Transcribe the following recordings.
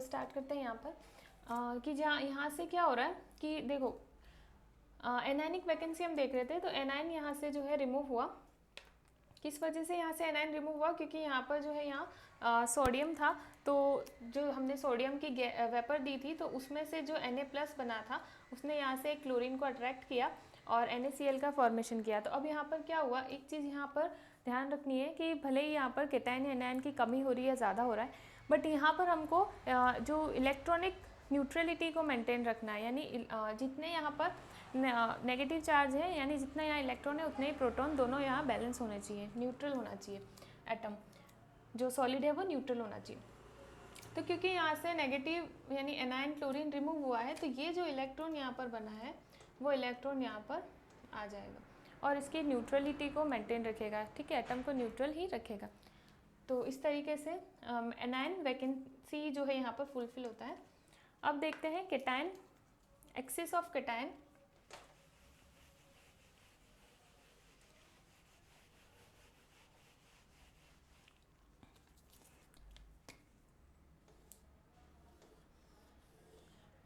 Start करते हैं यहाँ पर कि जहाँ यहाँ से क्या हो रहा है कि देखो एनायनिक वैकेंसी हम देख रहे थे, तो एनायन यहाँ से जो है रिमूव हुआ। किस वजह से यहाँ से एनायन रिमूव हुआ? क्योंकि यहाँ पर जो है यहाँ सोडियम था, तो जो हमने सोडियम की वेपर दी थी तो उसमें से जो Na+ बना था उसने यहाँ से क्लोरीन को अट्रैक्ट किया और NaCl का फॉर्मेशन किया। तो अब यहाँ पर क्या हुआ, एक चीज़ यहाँ पर ध्यान रखनी है कि भले ही यहाँ पर केटायन या एनायन की कमी हो रही है, ज़्यादा हो रहा है, बट यहाँ पर हमको जो इलेक्ट्रॉनिक न्यूट्रलिटी को मेंटेन रखना है, यानी जितने यहाँ पर नेगेटिव चार्ज है, यानी जितना यहाँ इलेक्ट्रॉन है उतने ही प्रोटॉन, दोनों यहाँ बैलेंस होने चाहिए, न्यूट्रल होना चाहिए। एटम जो सॉलिड है वो न्यूट्रल होना चाहिए। तो क्योंकि यहाँ से नेगेटिव यानी एनायन क्लोरीन रिमूव हुआ है, तो ये जो इलेक्ट्रॉन यहाँ पर बना है वो इलेक्ट्रॉन यहाँ पर आ जाएगा और इसकी न्यूट्रलिटी को मेंटेन रखेगा, ठीक है, एटम को न्यूट्रल ही रखेगा। तो इस तरीके से एनायन वैकेंसी जो है यहाँ पर फुलफिल होता है। अब देखते हैं केटायन, एक्सिस ऑफ केटायन।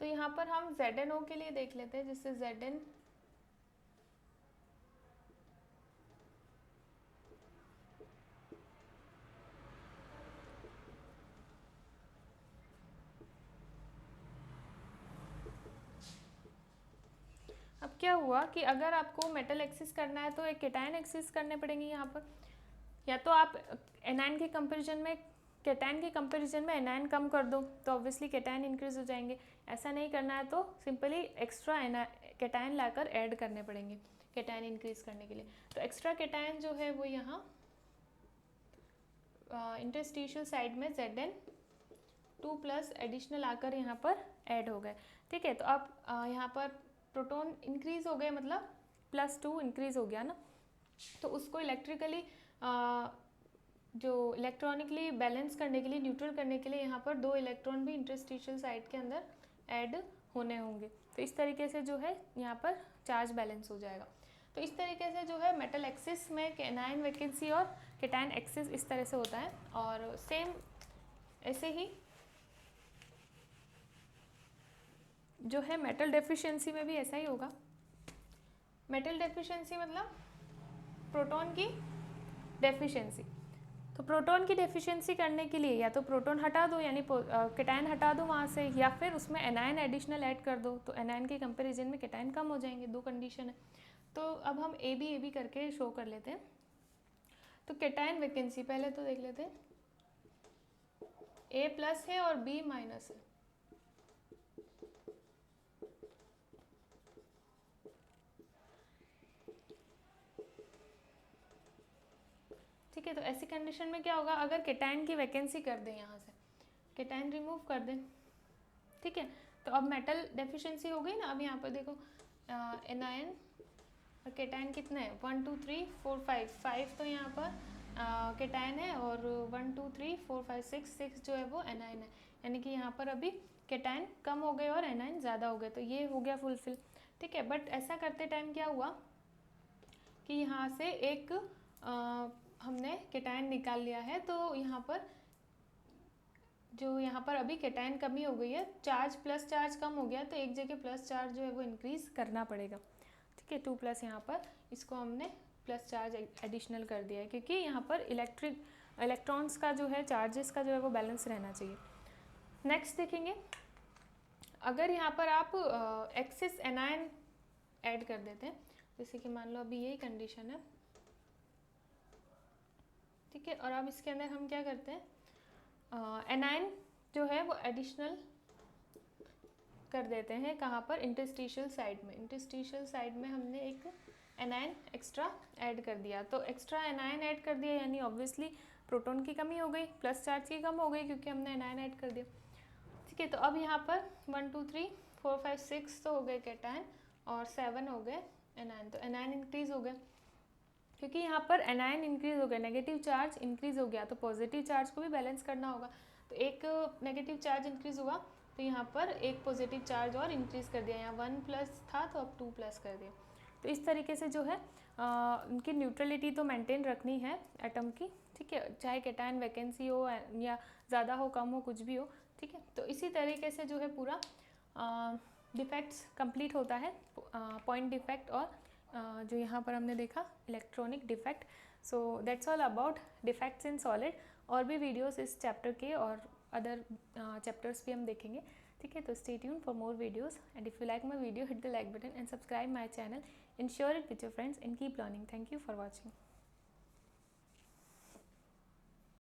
तो यहाँ पर हम ZnO के लिए देख लेते हैं, जिससे Zn अब क्या हुआ कि अगर आपको मेटल एक्सिस करना है तो एक केटायन एक्सिस करने पड़ेंगे यहाँ पर, या तो आप एनायन के कंपैरिजन में केटायन के कंपैरिजन में एनायन कम कर दो तो ऑब्वियसली केटायन इंक्रीज हो जाएंगे। ऐसा नहीं करना है तो सिंपली एक्स्ट्रा केटायन लाकर ऐड करने पड़ेंगे केटायन इंक्रीज करने के लिए। तो एक्स्ट्रा केटायन जो है वो यहाँ इंटरस्टिशियल साइड में Zn2+ एडिशनल आकर यहाँ पर ऐड हो गए, ठीक है। तो अब यहाँ पर प्रोटॉन इंक्रीज हो गए, मतलब +2 इंक्रीज हो गया ना, तो उसको इलेक्ट्रिकली जो इलेक्ट्रॉनिकली बैलेंस करने के लिए, न्यूट्रल करने के लिए यहाँ पर 2 इलेक्ट्रॉन भी इंटरस्टिशियल साइड के अंदर ऐड होने होंगे। तो इस तरीके से जो है यहाँ पर चार्ज बैलेंस हो जाएगा। तो इस तरीके से जो है मेटल एक्सिस में एनायन वैकेंसी और केटायन एक्सिस इस तरह से होता है। और सेम ऐसे ही जो है मेटल डेफिशिएंसी में भी ऐसा ही होगा। मेटल डेफिशिएंसी मतलब प्रोटॉन की डेफिशिएंसी। तो प्रोटॉन की डेफिशिएंसी करने के लिए या तो प्रोटॉन हटा दो, यानी केटायन हटा दो वहाँ से, या फिर उसमें एनायन एडिशनल ऐड कर दो, तो एनायन के कंपैरिजन में केटायन कम हो जाएंगे। 2 कंडीशन है। तो अब हम ए बी करके शो कर लेते हैं। तो केटायन वैकेंसी पहले तो देख लेते हैं, A+ है और B- है। ठीक है, तो ऐसी कंडीशन में क्या होगा, अगर केटायन की वैकेंसी कर दें, यहाँ से केटायन रिमूव कर दें, ठीक है, तो अब मेटल डेफिशिएंसी हो गई ना। अब यहाँ पर देखो एनायन और केटायन कितने हैं, 1 2 3 4 5 तो यहाँ पर केटायन है, और 1 2 3 4 5 6 जो है वो एनायन है, यानी कि यहाँ पर अभी केटायन कम हो गए और एनायन ज़्यादा हो गए। तो ये हो गया फुलफिल, ठीक है। बट ऐसा करते टाइम क्या हुआ कि यहाँ से एक हमने केटायन निकाल लिया है, तो यहाँ पर जो यहाँ पर अभी केटायन कमी हो गई है, चार्ज प्लस चार्ज कम हो गया, तो एक जगह प्लस चार्ज जो है वो इंक्रीज करना पड़ेगा, ठीक है। 2+ यहाँ पर इसको हमने प्लस चार्ज एडिशनल कर दिया है, क्योंकि यहाँ पर इलेक्ट्रॉन्स का जो है, चार्जेस का जो है वो बैलेंस रहना चाहिए। नेक्स्ट देखेंगे, अगर यहाँ पर आप एक्सिस एनायन ऐड कर देते हैं, जैसे कि मान लो अभी यही कंडीशन है, ठीक है, और अब इसके अंदर हम क्या करते हैं, एनायन जो है वो एडिशनल कर देते हैं। कहाँ पर, इंटरस्टिशियल साइड में। इंटरस्टिशियल साइड में हमने एक एनायन एक्स्ट्रा ऐड कर दिया। तो एक्स्ट्रा एनायन ऐड कर दिया यानी ऑब्वियसली प्रोटॉन की कमी हो गई, प्लस चार्ज की कम हो गई, क्योंकि हमने एनायन ऐड कर दिया, ठीक है। तो अब यहाँ पर 1 2 3 4 5 6 तो हो गए केटायन और 7 हो गए एनायन। तो एनायन इंक्रीज हो गए, क्योंकि यहाँ पर एनायन इंक्रीज हो गया, नेगेटिव चार्ज इंक्रीज हो गया, तो पॉजिटिव चार्ज को भी बैलेंस करना होगा। तो एक नेगेटिव चार्ज इंक्रीज हुआ, तो यहाँ पर एक पॉजिटिव चार्ज और इंक्रीज कर दिया। यहाँ 1+ था तो अब 2+ कर दिया। तो इस तरीके से जो है उनकी न्यूट्रलिटी तो मेंटेन रखनी है एटम की, ठीक है, चाहे केटायन वैकेंसी हो या ज़्यादा हो कम हो कुछ भी हो, ठीक है, तो इसी तरीके से जो है पूरा डिफेक्ट्स कंप्लीट होता है, पॉइंट डिफेक्ट और जो यहाँ पर हमने देखा electronic defect. So that's all about defects in solid. और भी वीडियोस इस चैप्टर के और अदर चैप्टर्स भी हम देखेंगे, ठीक है। तो stay tune for more videos and if you like my video hit the like button and subscribe my channel and share it with your friends and keep learning. Thank you for watching.